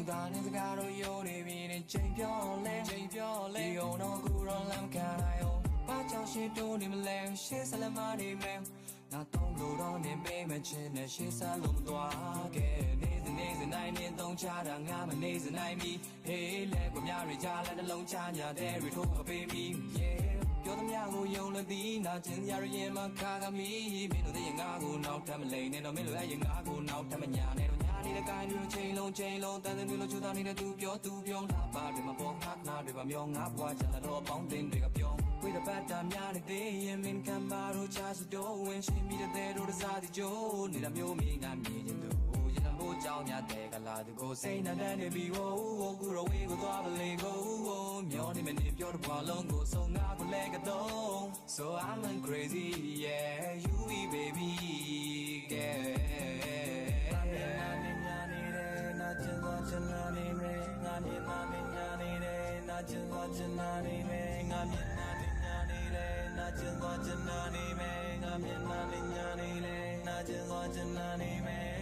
Dani the garo yoni vini champion Di ono guro lam canayo Pacha she do ni mle she salamani me Na tong lo don ni be me chin she salum dwa ke Nezi nai ni dong cha da nga ma nezi nai mi Hey le kwa mya ri cha la da long cha nya de ri tho ka pe mi Yeah ပြောသမျှကိုယုံလို့ဒီနာကျင်ရရင်မခါကမီမင်းတို့ရဲ့ငါကိုနောက်ထပ်မလိန်နဲ့တော့မင်းတို့ရဲ့ငါကိုနောက်ထပ်မညာနဲ့တော့ညာနေတဲ့ကိုင်းတို့ချိန်လုံးတန်တဲ့မျိုးလို့ချူတာနေတဲ့သူပြောလာပါတွေမှာပေါ်ခါနာတွေပါမျောငါဘွားချလာတော့ပေါင်းတင်တွေကပြောဝိဒပတ်တာများနေတဲ့ရင်မင်းကံပါတို့ချာစတော့ဝင်ရှင်းပြီးတဲ့တို့တစားစီကြိုးနေတာမျိုးမင်းကမြင်ချင်သူမိုးကြောင်ညာတဲ့ကလာသူကိုစိတ်နဲ့တန်းနေပြီးဟိုကူရဝေးကိုသွားမလဲကိုမျောနေမနေပြောတော့ဘာလုံးကိုဆုံးငါကိုလဲကတော့ So I'm crazy yeah you baby yeah နာကျင်သွားချင်နာနေမယ်ငါမြင်နာနေညာနေတယ်နာကျင်သွားချင်နာနေမယ်ငါမြင်နာနေညာနေတယ်နာကျင်သွားချင်နာနေမယ်ငါမြင်နာနေညာနေတယ်နာကျင်သွားချင်နာနေမယ်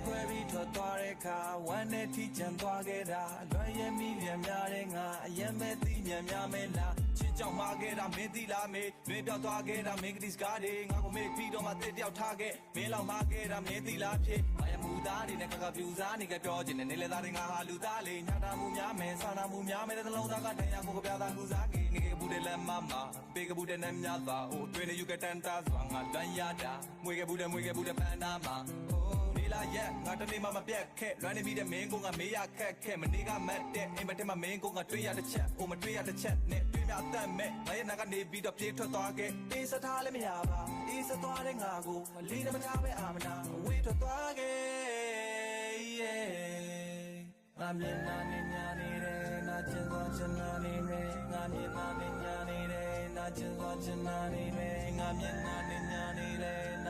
ခွဲပြီးထွက်သွားတဲ့အခါဝမ်းနဲ့ထိချန်သွားခဲ့တာလွယ်ရင်မိပြန်များတဲ့ငါအရင်ပဲသိမြန်များမဲလားချစ်ကြောင်မှာခဲ့တာမင်းသိလားမေလွင်ပြောက်သွားခဲ့တာမင်းကတိစကားတွေငါကိုမေ့ပြီးတော့မှတစ်တယောက်ထားခဲ့မင်းလောက်မှာခဲ့တာမင်းသိလားဖြစ်ငါရမူသားနေနဲ့ကပြူစားနေကပြောချင်တယ်နေလေသားတွေငါဟာလူသားလေးညတာမှုများမယ်စာနာမှုများမယ်တဲ့လုံးသားကတရားကိုပြတာကူစားကြီးနေကဘူးတဲ့လက်မမပေးကဘူးတဲ့နဲ့များသာအိုတွင်နေယူကတန်တာစွာငါတန်းရတာမွေကဘူးတဲ့ပန်းသားမှာလာရက်ငါတနေ့မှမပြတ်ခဲ့လွမ်းနေမိတဲ့မင်းကိုငါမေးရခက်ခဲ့မနေ့ကမတ်တဲ့အိမ်မထဲမှာမင်းကိုငါတွေ့ရတဲ့ချက်အိုမတွေ့ရတဲ့ချက်နဲ့တွေ့မြတ်တတ်မဲ့ငါရဲ့နာကနေပြီးတော့ပြေးထွက်သွားခဲ့အေးစထားလည်းမရပါအေးစသွားတဲ့ငါကိုလေးတမထားပဲအာမနာဝေးထွက်သွားခဲ့ငါမျက်နှာနဲ့ညာနေတယ်နာကျင်သွားချင်နာနေမယ်ငါမျက်နှာနဲ့ညာနေတယ်နာကျင်သွားချင်နာနေမယ်ငါမျက်နှာနဲ့ညာနေတယ်